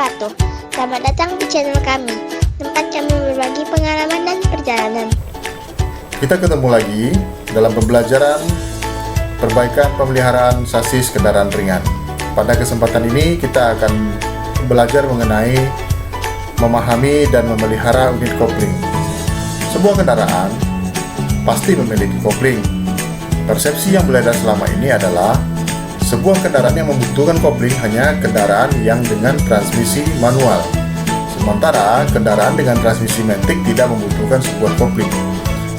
wabarakatuh. Selamat datang di channel kami, tempat kami berbagi pengalaman dan perjalanan. Kita ketemu lagi dalam pembelajaran perbaikan pemeliharaan sasis kendaraan ringan. Pada kesempatan ini kita akan belajar mengenai memahami dan memelihara unit kopling. Sebuah kendaraan pasti memiliki kopling. Persepsi yang beredar selama ini adalah sebuah kendaraan yang membutuhkan kopling hanya kendaraan yang dengan transmisi manual. Sementara kendaraan dengan transmisi matic tidak membutuhkan sebuah kopling.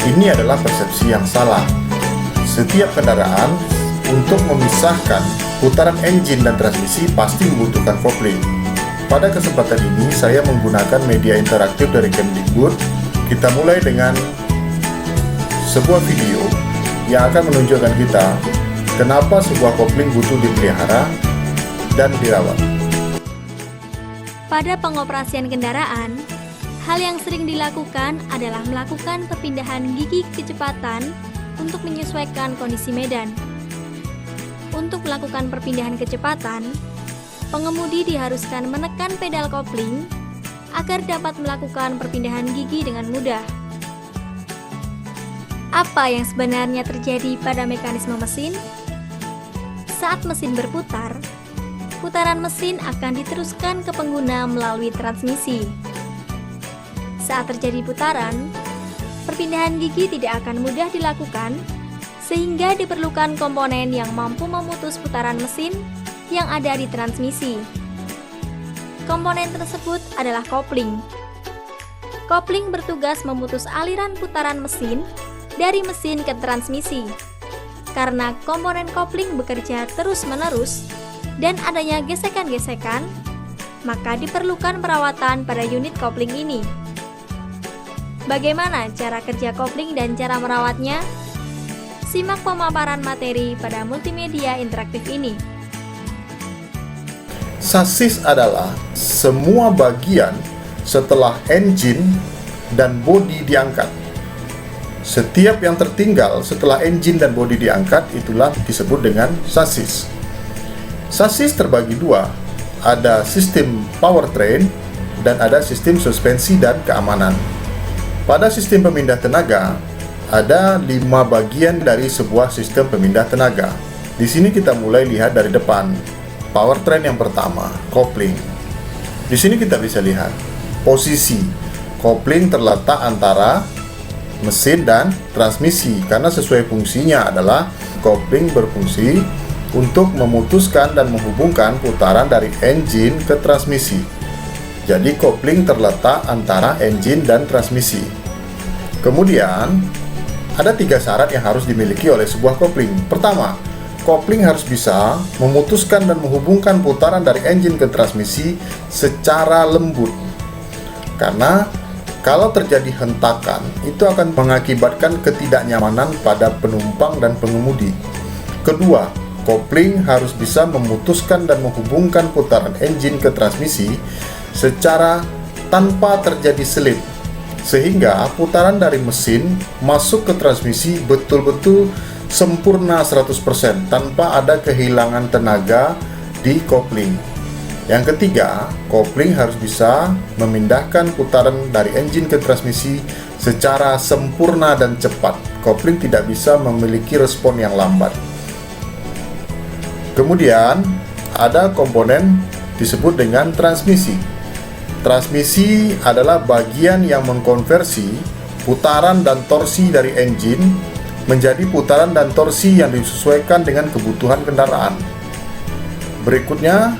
Ini adalah persepsi yang salah. Setiap kendaraan untuk memisahkan putaran engine dan transmisi pasti membutuhkan kopling. Pada kesempatan ini saya menggunakan media interaktif dari Kemdikbud. Kita mulai dengan sebuah video yang akan menunjukkan kita kenapa sebuah kopling butuh dipelihara dan dirawat. Pada pengoperasian kendaraan, hal yang sering dilakukan adalah melakukan perpindahan gigi kecepatan untuk menyesuaikan kondisi medan. Untuk melakukan perpindahan kecepatan, pengemudi diharuskan menekan pedal kopling agar dapat melakukan perpindahan gigi dengan mudah. Apa yang sebenarnya terjadi pada mekanisme mesin? Saat mesin berputar, putaran mesin akan diteruskan ke pengguna melalui transmisi. Saat terjadi putaran, perpindahan gigi tidak akan mudah dilakukan, sehingga diperlukan komponen yang mampu memutus putaran mesin yang ada di transmisi. Komponen tersebut adalah kopling. Kopling bertugas memutus aliran putaran mesin dari mesin ke transmisi. Karena komponen kopling bekerja terus-menerus dan adanya gesekan-gesekan, maka diperlukan perawatan pada unit kopling ini. Bagaimana cara kerja kopling dan cara merawatnya? Simak pemaparan materi pada multimedia interaktif ini. Sasis adalah semua bagian setelah engine dan bodi diangkat. Setiap yang tertinggal setelah engine dan bodi diangkat itulah disebut dengan sasis. Sasis terbagi dua, ada sistem powertrain dan ada sistem suspensi dan keamanan. Pada sistem pemindah tenaga, ada 5 bagian dari sebuah sistem pemindah tenaga. Di sini kita mulai lihat dari depan. Powertrain yang pertama, kopling. Di sini kita bisa lihat posisi kopling terletak antara mesin dan transmisi, karena sesuai fungsinya adalah kopling berfungsi untuk memutuskan dan menghubungkan putaran dari engine ke transmisi. Jadi kopling terletak antara engine dan transmisi. Kemudian ada 3 syarat yang harus dimiliki oleh sebuah kopling. Pertama, kopling harus bisa memutuskan dan menghubungkan putaran dari engine ke transmisi secara lembut. Karena kalau terjadi hentakan, itu akan mengakibatkan ketidaknyamanan pada penumpang dan pengemudi. Kedua, kopling harus bisa memutuskan dan menghubungkan putaran engine ke transmisi secara tanpa terjadi selip, sehingga putaran dari mesin masuk ke transmisi betul-betul sempurna 100% tanpa ada kehilangan tenaga di kopling. Yang ketiga, kopling harus bisa memindahkan putaran dari engine ke transmisi secara sempurna dan cepat. Kopling tidak bisa memiliki respon yang lambat. Kemudian, ada komponen disebut dengan transmisi. Transmisi adalah bagian yang mengkonversi putaran dan torsi dari engine menjadi putaran dan torsi yang disesuaikan dengan kebutuhan kendaraan. Berikutnya,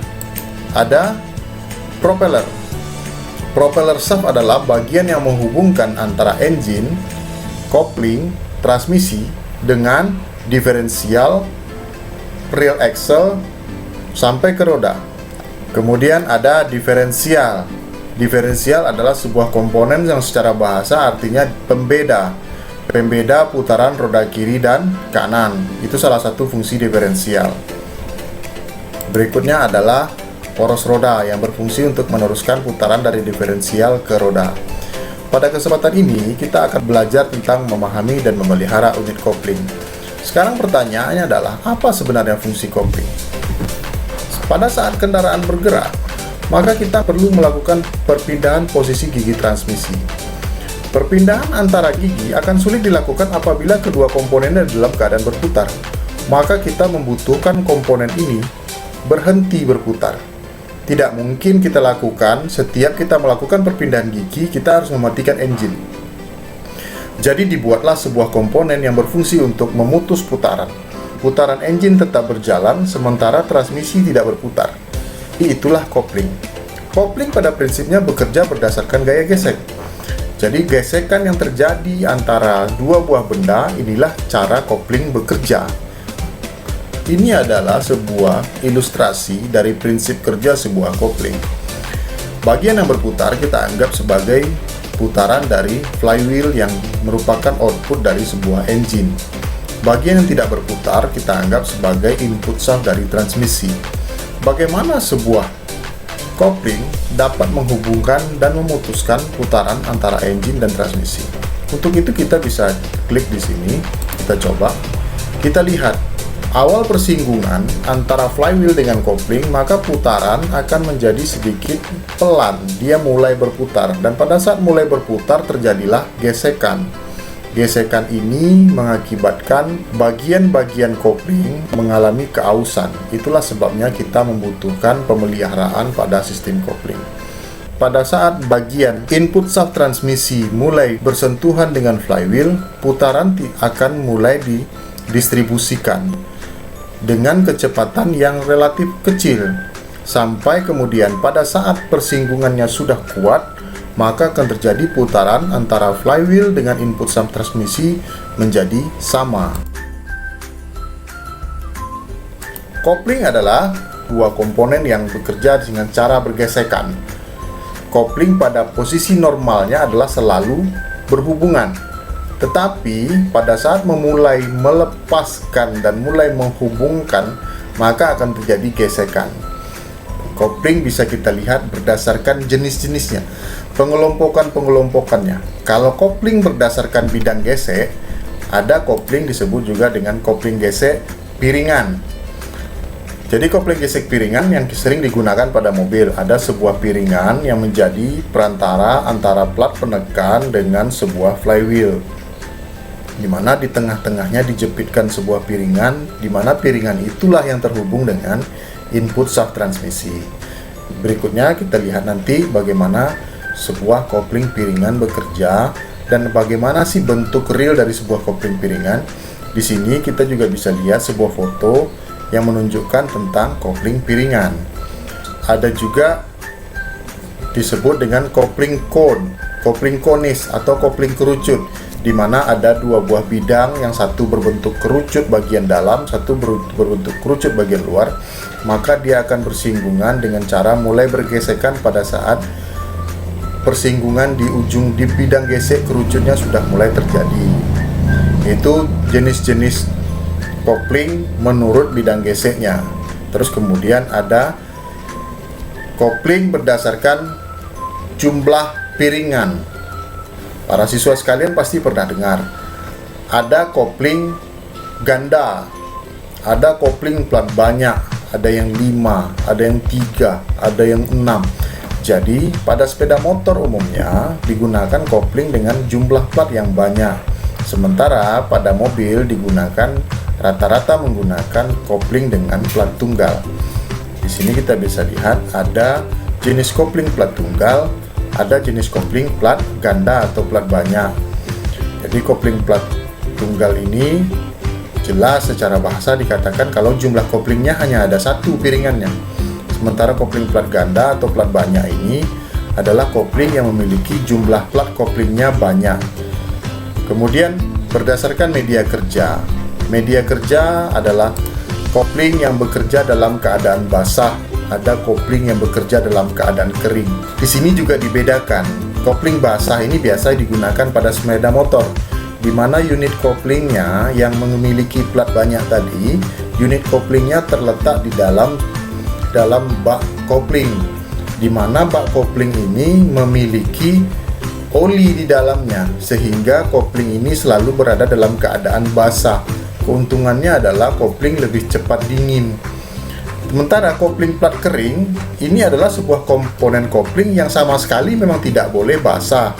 ada propeller. Propeller shaft adalah bagian yang menghubungkan antara engine, kopling, transmisi dengan diferensial, reel axle sampai ke roda. Kemudian ada diferensial. Diferensial adalah sebuah komponen yang secara bahasa artinya pembeda putaran roda kiri dan kanan. Itu salah satu fungsi diferensial. Berikutnya adalah poros roda yang berfungsi untuk meneruskan putaran dari diferensial ke roda. Pada kesempatan ini kita akan belajar tentang memahami dan memelihara unit kopling. Sekarang pertanyaannya adalah apa sebenarnya fungsi kopling? Pada saat kendaraan bergerak, maka kita perlu melakukan perpindahan posisi gigi transmisi. Perpindahan antara gigi akan sulit dilakukan apabila kedua komponennya dalam keadaan berputar. Maka kita membutuhkan komponen ini berhenti berputar. Tidak mungkin kita lakukan setiap kita melakukan perpindahan gigi, kita harus mematikan engine. Jadi dibuatlah sebuah komponen yang berfungsi untuk memutus putaran. Putaran engine tetap berjalan, sementara transmisi tidak berputar. Itulah kopling. Kopling pada prinsipnya bekerja berdasarkan gaya gesek. Jadi gesekan yang terjadi antara dua buah benda, inilah cara kopling bekerja. Ini adalah sebuah ilustrasi dari prinsip kerja sebuah kopling. Bagian yang berputar kita anggap sebagai putaran dari flywheel yang merupakan output dari sebuah engine. Bagian yang tidak berputar kita anggap sebagai input shaft dari transmisi. Bagaimana sebuah kopling dapat menghubungkan dan memutuskan putaran antara engine dan transmisi? Untuk itu kita bisa klik di sini, kita coba. Kita lihat awal persinggungan antara flywheel dengan kopling, maka putaran akan menjadi sedikit pelan. Dia mulai berputar dan pada saat mulai berputar terjadilah gesekan. Gesekan ini mengakibatkan bagian-bagian kopling mengalami keausan. Itulah sebabnya kita membutuhkan pemeliharaan pada sistem kopling. Pada saat bagian input shaft transmisi mulai bersentuhan dengan flywheel, putaran akan mulai didistribusikan dengan kecepatan yang relatif kecil. Sampai kemudian pada saat persinggungannya sudah kuat, maka akan terjadi putaran antara flywheel dengan input shaft transmisi menjadi sama. Kopling adalah dua komponen yang bekerja dengan cara bergesekan. Kopling pada posisi normalnya adalah selalu berhubungan. Tetapi pada saat memulai melepaskan dan mulai menghubungkan, maka akan terjadi gesekan. Kopling bisa kita lihat berdasarkan jenis-jenisnya, pengelompokannya. Kalau kopling berdasarkan bidang gesek, ada kopling disebut juga dengan kopling gesek piringan. Jadi kopling gesek piringan yang sering digunakan pada mobil, ada sebuah piringan yang menjadi perantara antara plat penekan dengan sebuah flywheel, di mana di tengah-tengahnya dijepitkan sebuah piringan, di mana piringan itulah yang terhubung dengan input shaft transmisi. Berikutnya kita lihat nanti bagaimana sebuah kopling piringan bekerja dan bagaimana sih bentuk real dari sebuah kopling piringan. Di sini kita juga bisa lihat sebuah foto yang menunjukkan tentang kopling piringan. Ada juga disebut dengan kopling cone, kopling konis atau kopling kerucut, di mana ada dua buah bidang, yang satu berbentuk kerucut bagian dalam, satu berbentuk kerucut bagian luar, maka dia akan bersinggungan dengan cara mulai bergesekan pada saat persinggungan di bidang gesek kerucutnya sudah mulai terjadi. Itu jenis-jenis kopling menurut bidang geseknya. Terus kemudian ada kopling berdasarkan jumlah piringan. Para siswa sekalian pasti pernah dengar, ada kopling ganda, ada kopling plat banyak, ada yang 5, ada yang 3, ada yang 6. Jadi pada sepeda motor umumnya digunakan kopling dengan jumlah plat yang banyak, sementara pada mobil digunakan rata-rata menggunakan kopling dengan plat tunggal. Di sini kita bisa lihat ada jenis kopling plat tunggal, ada jenis kopling plat ganda atau plat banyak. Jadi kopling plat tunggal ini jelas secara bahasa dikatakan kalau jumlah koplingnya hanya ada satu piringannya. Sementara kopling plat ganda atau plat banyak ini adalah kopling yang memiliki jumlah plat koplingnya banyak. Kemudian berdasarkan media kerja. Media kerja adalah kopling yang bekerja dalam keadaan basah, ada kopling yang bekerja dalam keadaan kering. Di sini juga dibedakan. Kopling basah ini biasa digunakan pada sepeda motor, di mana unit koplingnya yang memiliki plat banyak tadi, unit koplingnya terletak di dalam bak kopling, di mana bak kopling ini memiliki oli di dalamnya, sehingga kopling ini selalu berada dalam keadaan basah. Keuntungannya adalah kopling lebih cepat dingin. Sementara kopling plat kering ini adalah sebuah komponen kopling yang sama sekali memang tidak boleh basah,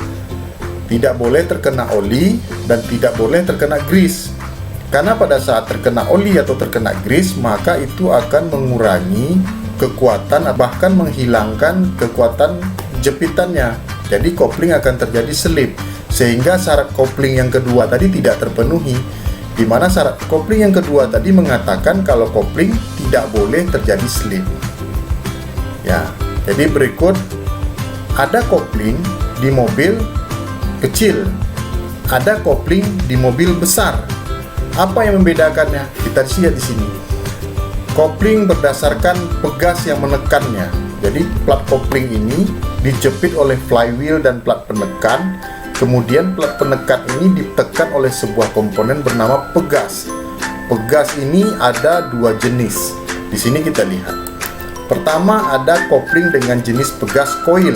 tidak boleh terkena oli, dan tidak boleh terkena grease. Karena pada saat terkena oli atau terkena grease, maka itu akan mengurangi kekuatan, bahkan menghilangkan kekuatan jepitannya. Jadi kopling akan terjadi selip, sehingga syarat kopling yang kedua tadi tidak terpenuhi, di mana syarat kopling yang kedua tadi mengatakan kalau kopling tidak boleh terjadi slip. Ya, jadi berikut ada kopling di mobil kecil, ada kopling di mobil besar. Apa yang membedakannya? Kita lihat di sini. Kopling berdasarkan pegas yang menekannya. Jadi plat kopling ini dijepit oleh flywheel dan plat penekan. Kemudian plat penekan ini ditekan oleh sebuah komponen bernama pegas. Pegas ini ada dua jenis. Di sini kita lihat. Pertama ada kopling dengan jenis pegas coil.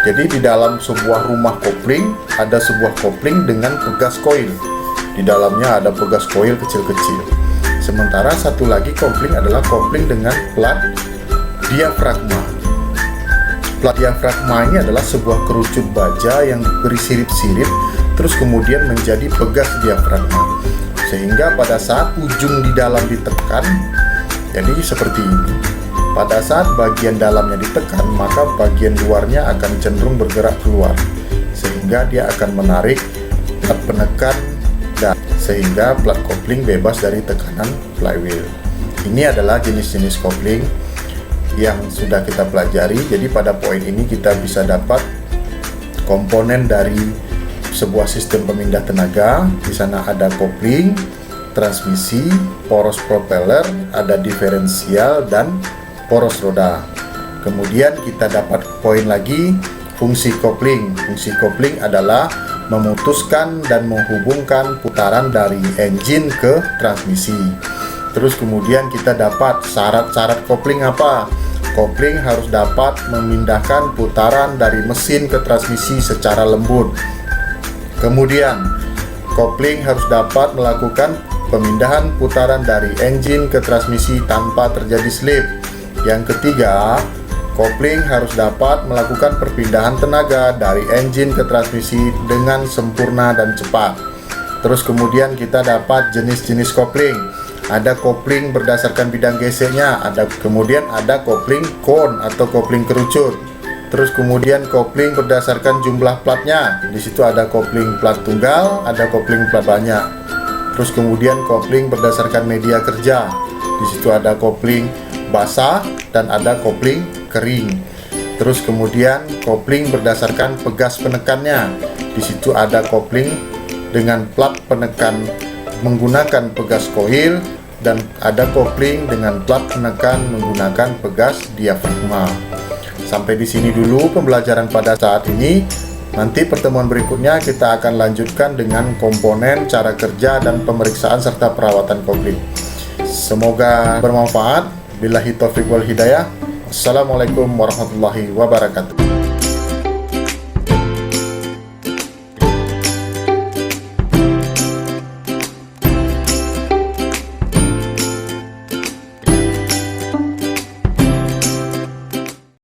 Jadi di dalam sebuah rumah kopling ada sebuah kopling dengan pegas coil. Di dalamnya ada pegas coil kecil-kecil. Sementara satu lagi kopling adalah kopling dengan plat diafragma. Plat diafragma ini adalah sebuah kerucut baja yang beri sirip-sirip terus kemudian menjadi pegas diafragma, sehingga pada saat ujung di dalam ditekan, jadi seperti ini. Pada saat bagian dalamnya ditekan, maka bagian luarnya akan cenderung bergerak keluar, sehingga dia akan menarik plat penekan dan sehingga plat kopling bebas dari tekanan flywheel. Ini adalah jenis-jenis kopling yang sudah kita pelajari. Jadi pada poin ini kita bisa dapat komponen dari sebuah sistem pemindah tenaga. Di sana ada kopling, transmisi, poros propeller, ada diferensial dan poros roda. Kemudian kita dapat poin lagi fungsi kopling. Fungsi kopling adalah memutuskan dan menghubungkan putaran dari engine ke transmisi. Terus kemudian kita dapat syarat-syarat kopling apa? Kopling harus dapat memindahkan putaran dari mesin ke transmisi secara lembut. Kemudian, kopling harus dapat melakukan pemindahan putaran dari engine ke transmisi tanpa terjadi slip. Yang ketiga, kopling harus dapat melakukan perpindahan tenaga dari engine ke transmisi dengan sempurna dan cepat. Terus kemudian kita dapat jenis-jenis kopling. Ada kopling berdasarkan bidang geseknya, kemudian ada kopling cone atau kopling kerucut. Terus kemudian kopling berdasarkan jumlah platnya. Di situ ada kopling plat tunggal, ada kopling plat banyak. Terus kemudian kopling berdasarkan media kerja. Di situ ada kopling basah dan ada kopling kering. Terus kemudian kopling berdasarkan pegas penekannya. Di situ ada kopling dengan plat penekan menggunakan pegas coil, dan ada kopling dengan plat penekan menggunakan pegas diafragma. Sampai di sini dulu pembelajaran pada saat ini. Nanti pertemuan berikutnya kita akan lanjutkan dengan komponen, cara kerja, dan pemeriksaan serta perawatan kopling. Semoga bermanfaat. Billahi taufiq wal hidayah. Assalamualaikum warahmatullahi wabarakatuh.